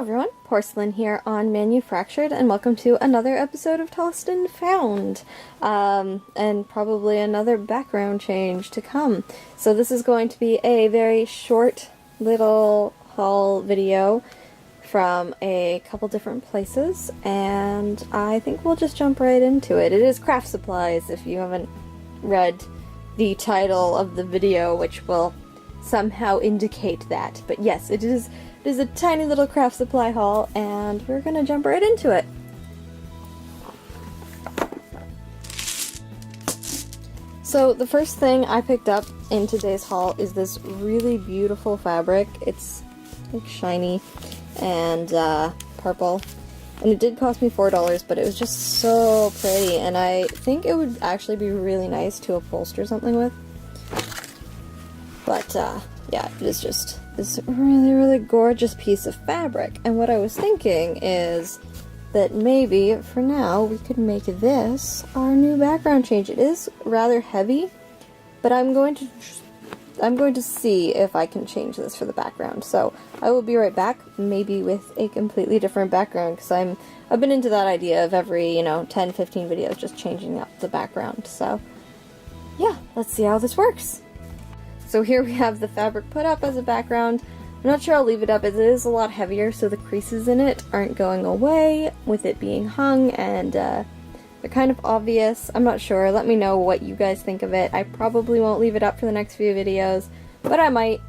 everyone, Porcelain here on Manufactured, and welcome to another episode of Tossed and Found, and probably another background change to come. So this is going to be a very short little haul video from a couple different places, and I think we'll just jump right into it. It is craft supplies, if you haven't read the title of the video, which will somehow indicate that. But yes, it is a tiny little craft supply haul, and we're gonna jump right into it. So the first thing I picked up in today's haul is this really beautiful fabric. It's like shiny and purple, and it did cost me $4, but it was just so pretty, and I think it would actually be really nice to upholster something with. But yeah, it is just this really gorgeous piece of fabric, and what I was thinking is that maybe for now we could make this our new background change. It is rather heavy, but I'm going to see if I can change this for the background. So I will be right back, maybe with a completely different background, because I've been into that idea of every 10-15 videos just changing up the background. So yeah, let's see how this works. So here we have the fabric put up as a background. I'm not sure I'll leave it up, as it is a lot heavier, so the creases in it aren't going away with it being hung, and they're kind of obvious. I'm not sure. Let me know what you guys think of it. I probably won't leave it up for the next few videos, but I might.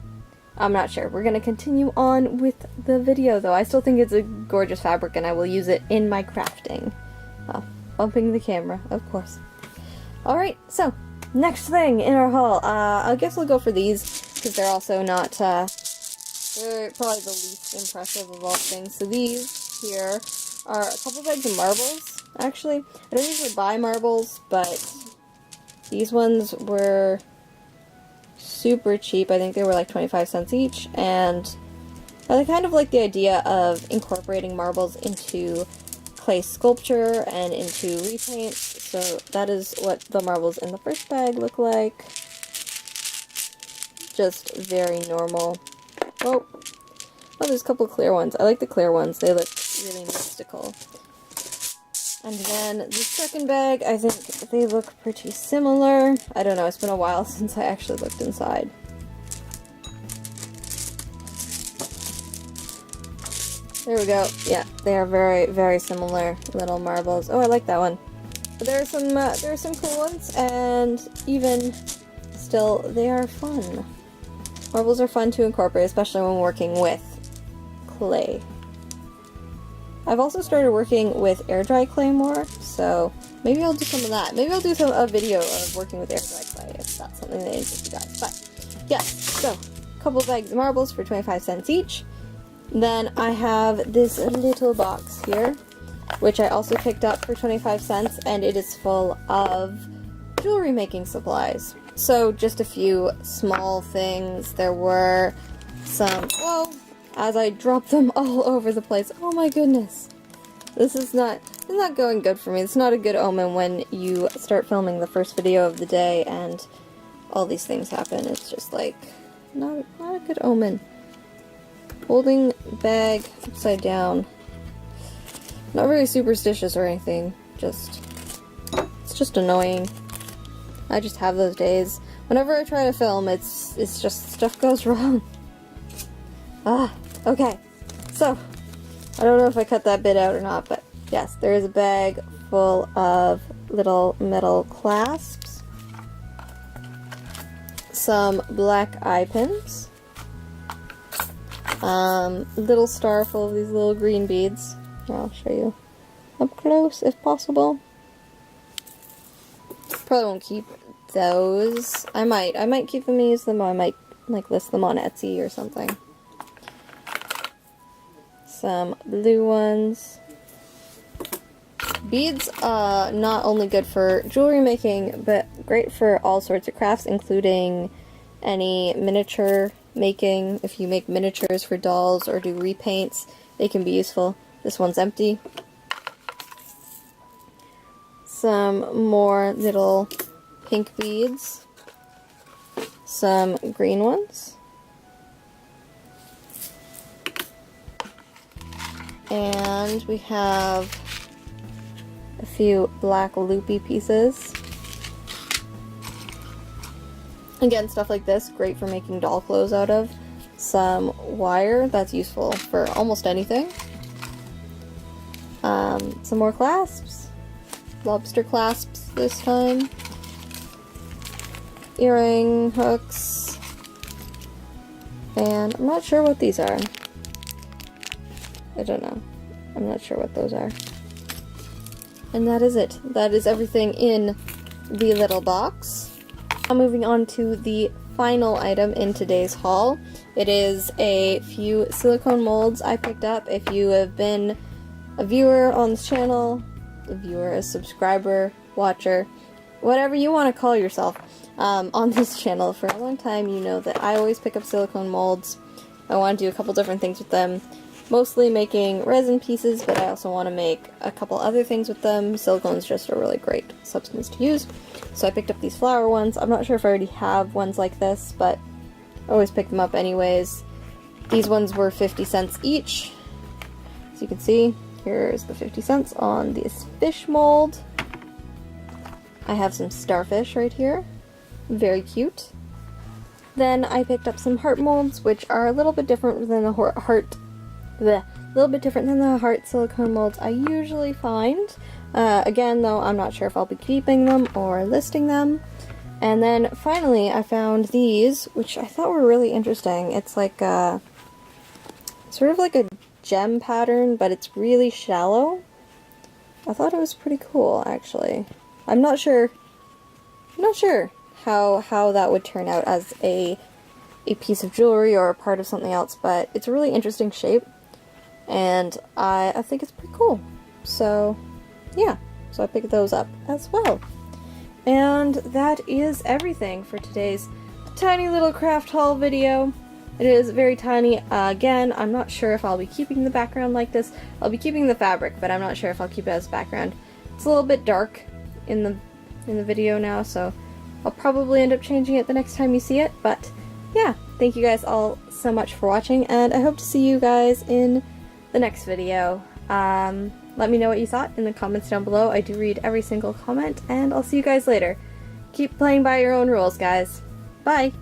I'm not sure. We're going to continue on with the video, though. I still think it's a gorgeous fabric, and I will use it in my crafting. Well, bumping the camera, of course. Alright, so next thing in our haul, I guess I'll go for these, because they're also not, they're probably the least impressive of all things. So these here are a couple bags of marbles, actually. I don't usually buy marbles, but these ones were super cheap. I think they were like 25 cents each, and I kind of like the idea of incorporating marbles into clay sculpture and into repaints. So that is what the marbles in the first bag look like. Just very normal. Oh, there's a couple clear ones. I like the clear ones. They look really mystical. And then the second bag, I think they look pretty similar. I don't know, it's been a while since I actually looked inside. There we go. Yeah, they are very similar little marbles. Oh, I like that one. But there are some cool ones, and even still, they are fun. Marbles are fun to incorporate, especially when working with clay. I've also started working with air dry clay more, so maybe I'll do some of that. Maybe I'll do a video of working with air dry clay if that's something that interests you guys. But yeah, so a couple of bags of marbles for 25 cents each. Then I have this little box here, which I also picked up for 25 cents, and it is full of jewelry making supplies. So just a few small things. There were some, whoa, as I dropped them all over the place. Oh my goodness. This is not going good for me. It's not a good omen when you start filming the first video of the day and all these things happen. It's just like, not a good omen. Holding bag upside down. Not very superstitious or anything. It's just annoying. I just have those days. Whenever I try to film, it's just stuff goes wrong. Okay. So, I don't know if I cut that bit out or not, but yes, there is a bag full of little metal clasps, some black eye pins, little star full of these little green beads. Here, I'll show you up close if possible. Probably won't keep those. I might keep them and use them, or I might like list them on Etsy or something. Some blue ones. Beads, not only good for jewelry making, but great for all sorts of crafts, including any miniature making. If you make miniatures for dolls or do repaints, they can be useful. This one's empty. Some more little pink beads. Some green ones. And we have a few black loopy pieces. Again, stuff like this, great for making doll clothes out of. Some wire, that's useful for almost anything. Some more clasps. Lobster clasps this time. Earring hooks. And I'm not sure what these are. I don't know. I'm not sure what those are. And that is it. That is everything in the little box. Now moving on to the final item in today's haul. It is a few silicone molds I picked up. If you have been a viewer on this channel, a subscriber, watcher, whatever you want to call yourself, on this channel for a long time, you know that I always pick up silicone molds. I want to do a couple different things with them. Mostly making resin pieces, but I also want to make a couple other things with them. Silicone is just a really great substance to use. So I picked up these flower ones. I'm not sure if I already have ones like this, but I always pick them up anyways. These ones were 50 cents each. As you can see, here's the 50 cents on this fish mold. I have some starfish right here. Very cute. Then I picked up some heart molds, which are a little bit different than the heart silicone molds I usually find. Again, though, I'm not sure if I'll be keeping them or listing them. And then finally, I found these, which I thought were really interesting. It's like a sort of like a gem pattern, but it's really shallow. I thought it was pretty cool, actually. I'm not sure how that would turn out as a piece of jewelry or a part of something else, but it's a really interesting shape, and I think it's pretty cool. So yeah, so I picked those up as well. And that is everything for today's tiny little craft haul video. It is very tiny. Again, I'm not sure if I'll be keeping the background like this. I'll be keeping the fabric, but I'm not sure if I'll keep it as background. It's a little bit dark in the video now, so I'll probably end up changing it the next time you see it. But yeah, thank you guys all so much for watching, and I hope to see you guys in the next video. Let me know what you thought in the comments down below. I do read every single comment, and I'll see you guys later. Keep playing by your own rules, guys. Bye!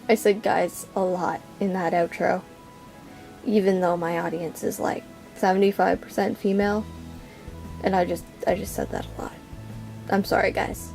I said guys a lot in that outro, even though my audience is like 75% female, and I just said that a lot. I'm sorry, guys.